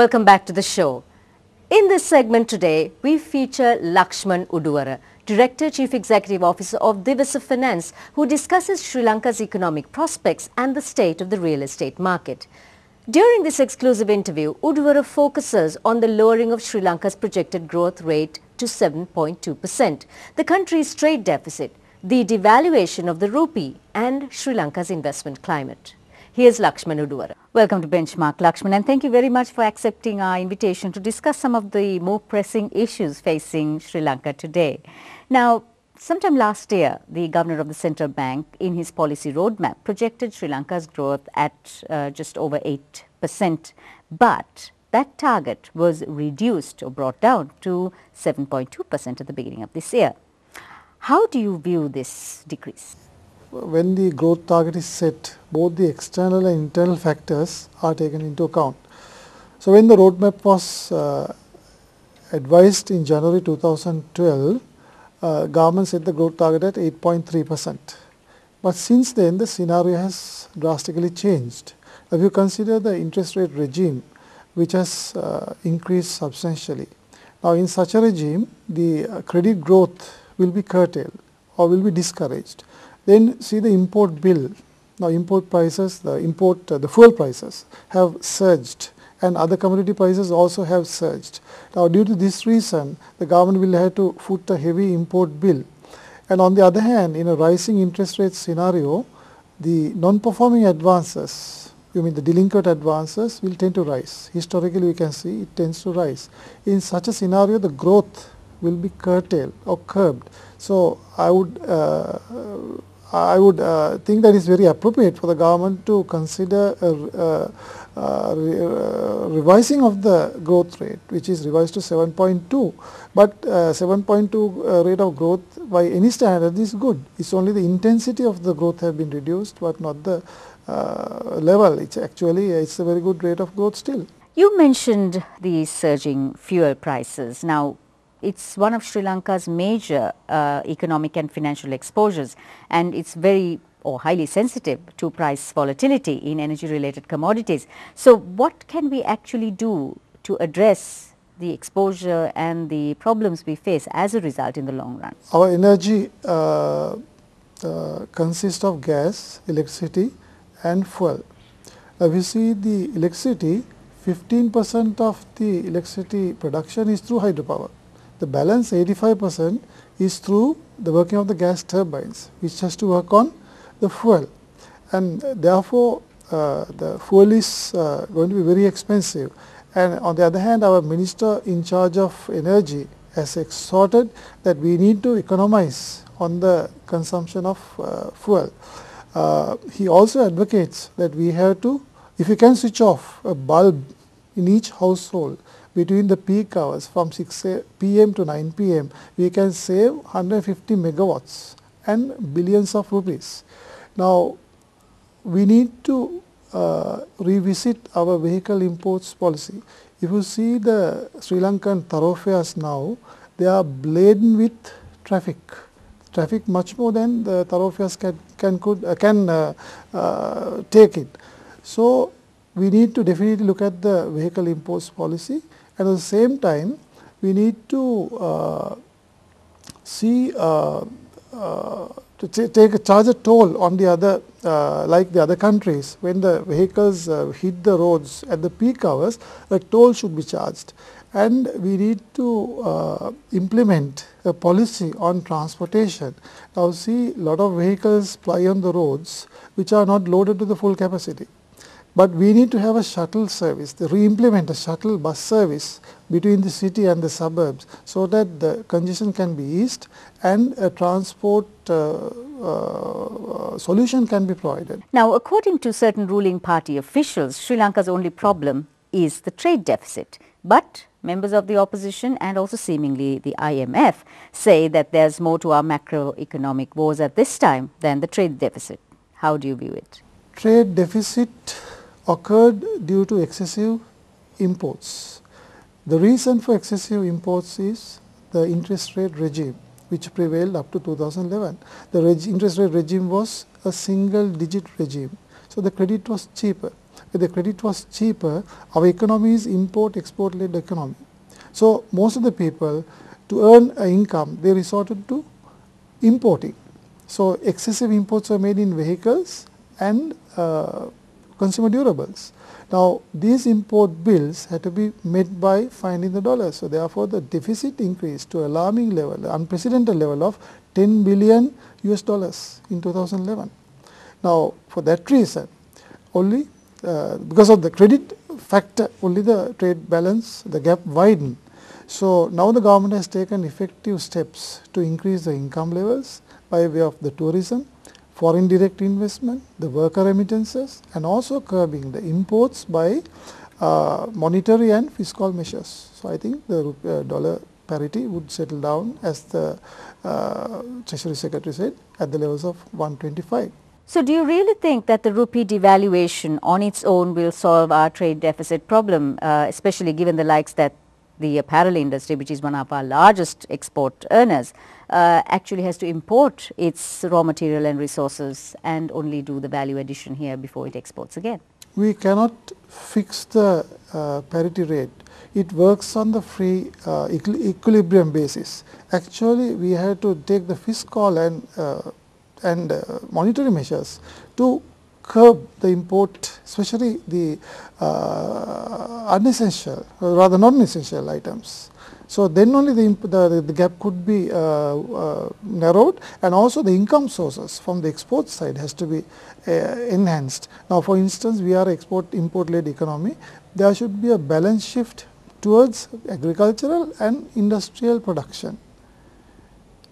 Welcome back to the show. In this segment today, we feature Lakshman Uduvara, Director Chief Executive Officer of Divisa Finance, who discusses Sri Lanka's economic prospects and the state of the real estate market. During this exclusive interview, Uduvara focuses on the lowering of Sri Lanka's projected growth rate to 7.2%, the country's trade deficit, the devaluation of the rupee and Sri Lanka's investment climate. Here's Lakshman Uduvara. Welcome to Benchmark, Lakshman, and thank you very much for accepting our invitation to discuss some of the more pressing issues facing Sri Lanka today. Now, sometime last year, the Governor of the Central Bank, in his policy roadmap, projected Sri Lanka's growth at just over 8%, but that target was reduced or brought down to 7.2% at the beginning of this year. How do you view this decrease? When the growth target is set, both the external and internal factors are taken into account. So when the roadmap was advised in January 2012, government set the growth target at 8.3%. But since then the scenario has drastically changed. If you consider the interest rate regime, which has increased substantially. Now in such a regime, the credit growth will be curtailed or will be discouraged. Then see the import bill. Now import prices, the fuel prices have surged and other commodity prices also have surged. Now due to this reason, the government will have to foot a heavy import bill. And on the other hand, in a rising interest rate scenario, the non-performing advances, you mean the delinquent advances, will tend to rise. Historically we can see it tends to rise. In such a scenario, the growth will be curtailed or curbed. So I would think that it's very appropriate for the government to consider revising of the growth rate, which is revised to 7.2. But 7.2 rate of growth by any standard is good. It's only the intensity of the growth have been reduced, but not the level. It's a very good rate of growth still. You mentioned the surging fuel prices. Now, it's one of Sri Lanka's major economic and financial exposures, and it's very or highly sensitive to price volatility in energy-related commodities. So what can we actually do to address the exposure and the problems we face as a result in the long run? Our energy consists of gas, electricity and fuel. Now, if you see the electricity, 15% of the electricity production is through hydropower. The balance 85% is through the working of the gas turbines, which has to work on the fuel, and therefore the fuel is going to be very expensive. And on the other hand, our minister in charge of energy has exhorted that we need to economize on the consumption of fuel. He also advocates that we have to, if you can switch off a bulb in each household between the peak hours from 6 p.m. to 9 p.m., we can save 150 megawatts and billions of rupees. Now, we need to revisit our vehicle imports policy. If you see the Sri Lankan thoroughfares now, they are laden with traffic much more than the thoroughfares can take it. So we need to definitely look at the vehicle imports policy, and at the same time we need to charge a toll on the other, like the other countries. When the vehicles hit the roads at the peak hours, a toll should be charged. And we need to implement a policy on transportation. Now see, a lot of vehicles ply on the roads which are not loaded to the full capacity. But we need to have a shuttle service, re-implement a shuttle bus service between the city and the suburbs, so that the congestion can be eased and a transport solution can be provided. Now, according to certain ruling party officials, Sri Lanka's only problem is the trade deficit. But members of the opposition and also seemingly the IMF say that there's more to our macroeconomic woes at this time than the trade deficit. How do you view it? Trade deficit occurred due to excessive imports. The reason for excessive imports is the interest rate regime which prevailed up to 2011. The interest rate regime was a single digit regime. So the credit was cheaper. if the credit was cheaper, our economy is import-export led economy. So, most of the people, to earn an income, they resorted to importing. So, excessive imports were made in vehicles and consumer durables. Now, these import bills had to be met by finding the dollars. So, therefore, the deficit increased to alarming level, unprecedented level of 10 billion US dollars in 2011. Now, for that reason, only because of the credit factor, only the trade balance, the gap widened. So, now the government has taken effective steps to increase the income levels by way of the tourism, foreign direct investment, the worker remittances, and also curbing the imports by monetary and fiscal measures. So, I think the dollar parity would settle down, as the Treasury Secretary said, at the levels of 125. So, do you really think that the rupee devaluation on its own will solve our trade deficit problem, especially given the likes that the apparel industry, which is one of our largest export earners, actually has to import its raw material and resources and only do the value addition here before it exports again? We cannot fix the parity rate. It works on the free equilibrium basis. Actually, we have to take the fiscal and monetary measures to curb the import, especially the unessential, rather non-essential items. So, then only the gap could be narrowed, and also the income sources from the export side has to be enhanced. Now, for instance, we are import led economy. There should be a balance shift towards agricultural and industrial production.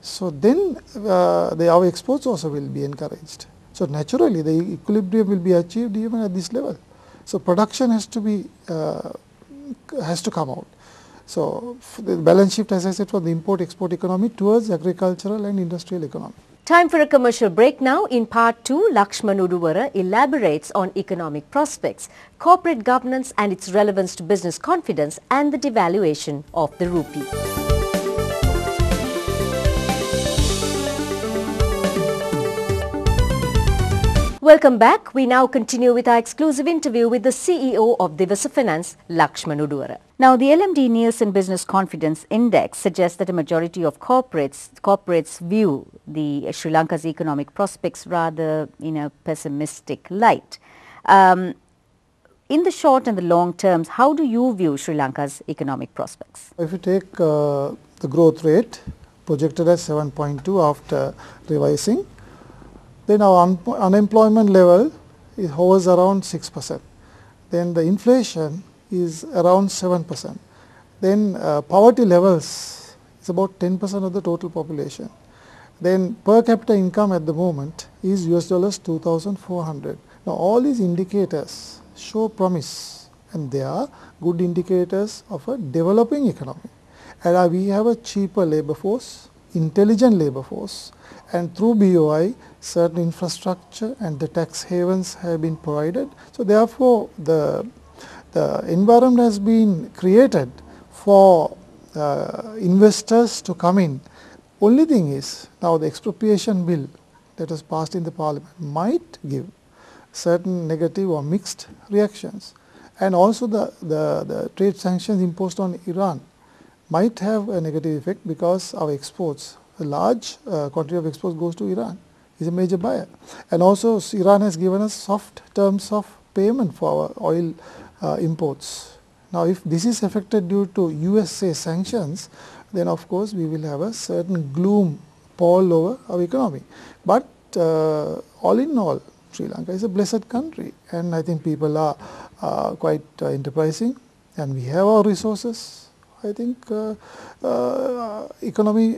So, then our exports also will be encouraged. So, naturally the equilibrium will be achieved even at this level. So, production has to be has to come out. So, the balance shift, as I said, from the import-export economy towards agricultural and industrial economy. Time for a commercial break now. In part 2, Lakshman Uduvara elaborates on economic prospects, corporate governance and its relevance to business confidence, and the devaluation of the rupee. Welcome back. We now continue with our exclusive interview with the CEO of Divasa Finance, Lakshman Uduvara. Now, the LMD Nielsen Business Confidence Index suggests that a majority of corporates view the Sri Lanka's economic prospects rather in a pessimistic light. In the short and the long terms, how do you view Sri Lanka's economic prospects? If you take the growth rate projected as 7.2 after revising, then our unemployment level hovers around 6%. Then the inflation is around 7%. Then poverty levels is about 10% of the total population. Then per capita income at the moment is US dollars 2,400. Now, all these indicators show promise, and they are good indicators of a developing economy. And we have a cheaper labor force, intelligent labor force, and through BOI certain infrastructure and the tax havens have been provided. So, therefore, the environment has been created for investors to come in. Only thing is, now the expropriation bill that was passed in the parliament might give certain negative or mixed reactions, and also the trade sanctions imposed on Iran might have a negative effect, because our exports, a large quantity of exports goes to Iran, is a major buyer. And also Iran has given us soft terms of payment for our oil imports. Now, if this is affected due to USA sanctions, then of course we will have a certain gloom pall over our economy. But all in all, Sri Lanka is a blessed country, and I think people are quite enterprising, and we have our resources. I think economy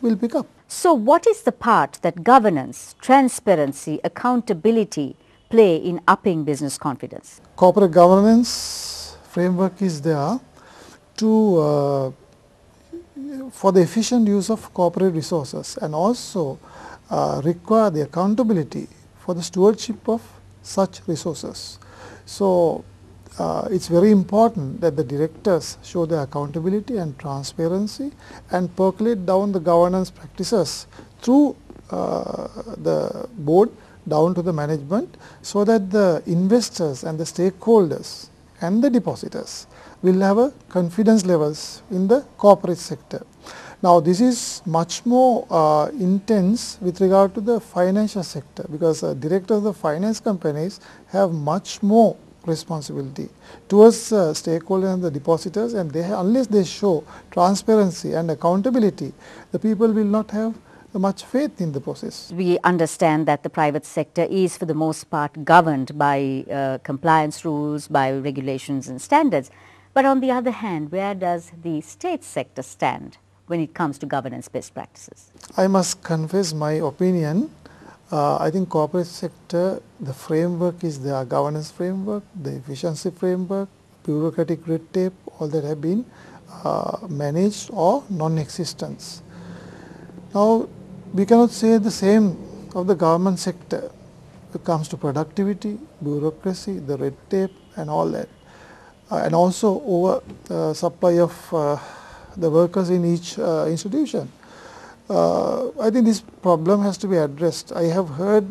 will pick up. So, what is the part that governance, transparency, accountability play in upping business confidence? Corporate governance framework is there to for the efficient use of corporate resources, and also require the accountability for the stewardship of such resources. So, it is very important that the directors show their accountability and transparency and percolate down the governance practices through the board down to the management, so that the investors and the stakeholders and the depositors will have a confidence levels in the corporate sector. Now, this is much more intense with regard to the financial sector, because directors of the finance companies have much more responsibility towards stakeholders and the depositors, and unless they show transparency and accountability, the people will not have much faith in the process. We understand that the private sector is for the most part governed by compliance rules, by regulations and standards. But on the other hand, where does the state sector stand when it comes to governance best practices? I must confess my opinion. I think corporate sector, the framework is their governance framework, the efficiency framework, bureaucratic red tape, all that have been managed or non-existence. Now, we cannot say the same of the government sector when it comes to productivity, bureaucracy, the red tape and all that, and also over supply of the workers in each institution. I think this problem has to be addressed. I have heard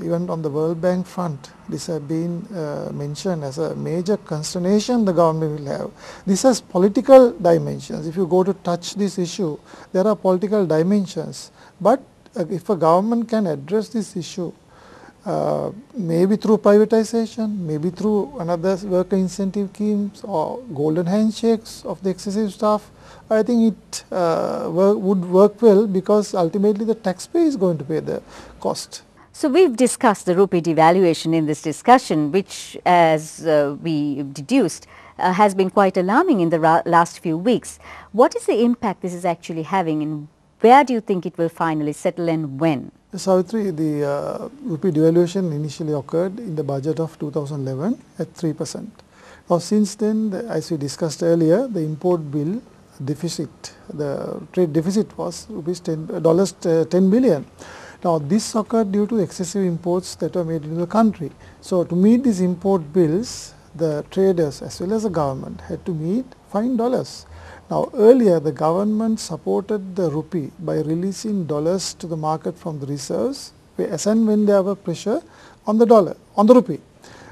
even on the World Bank front, this has been mentioned as a major consternation the government will have. This has political dimensions. If you go to touch this issue, there are political dimensions. But if a government can address this issue, maybe through privatization, maybe through another worker incentive schemes or golden handshakes of the excessive staff, I think it would work well, because ultimately the taxpayer is going to pay the cost. So, we have discussed the rupee devaluation in this discussion, which as we deduced has been quite alarming in the last few weeks. What is the impact this is actually having, and where do you think it will finally settle and when? Savitri, the rupee devaluation initially occurred in the budget of 2011 at 3%. Now, since then, as we discussed earlier, the import bill deficit, the trade deficit was $10 billion. Now, this occurred due to excessive imports that were made into the country. So, to meet these import bills, the traders as well as the government had to meet fine dollars. Now, earlier the government supported the rupee by releasing dollars to the market from the reserves as and when there were pressure on the dollar, on the rupee.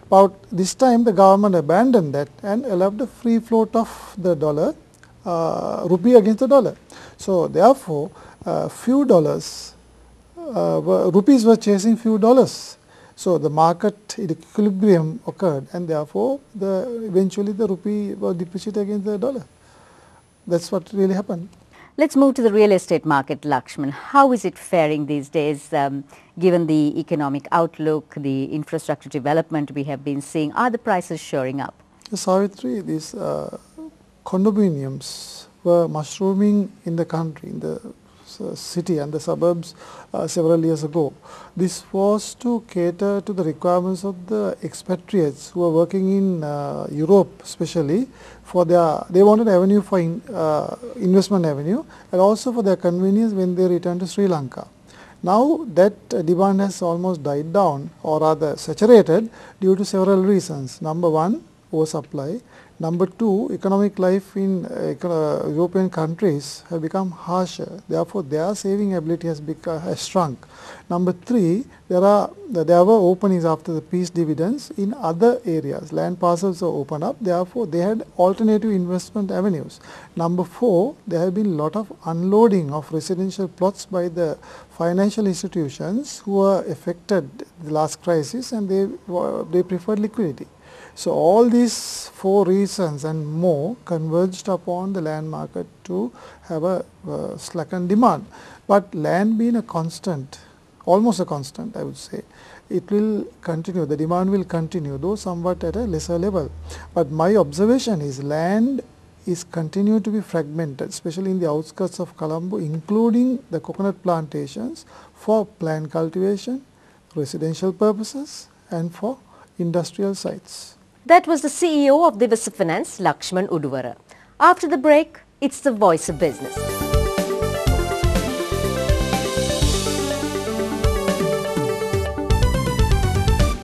But this time the government abandoned that and allowed the free float of the dollar, rupee against the dollar. So, therefore, few dollars, rupees were chasing few dollars. So, the market equilibrium occurred, and therefore, eventually the rupee was depreciated against the dollar. That is what really happened. Let's move to the real estate market, Lakshman. How is it faring these days, given the economic outlook, the infrastructure development we have been seeing? Are the prices shoring up? Savitri, these condominiums were mushrooming in the country, in the city and the suburbs several years ago. This was to cater to the requirements of the expatriates who are working in Europe, especially for they wanted avenue for investment avenue, and also for their convenience when they return to Sri Lanka. Now, that demand has almost died down, or rather saturated, due to several reasons. Number one, oversupply. Number two, economic life in European countries have become harsher. Therefore, their saving ability has shrunk. Number three, there were openings after the peace dividends in other areas. Land parcels are opened up. Therefore, they had alternative investment avenues. Number four, there have been a lot of unloading of residential plots by the financial institutions who were affected the last crisis, and they preferred liquidity. So, all these four reasons and more converged upon the land market to have a slackened demand. But land being a constant, almost a constant I would say, it will continue, the demand will continue, though somewhat at a lesser level. But my observation is land is continued to be fragmented, especially in the outskirts of Colombo, including the coconut plantations for plant cultivation, residential purposes and for industrial sites. That was the CEO of Divisa Finance, Lakshman Uduvara. After the break, it's the Voice of Business.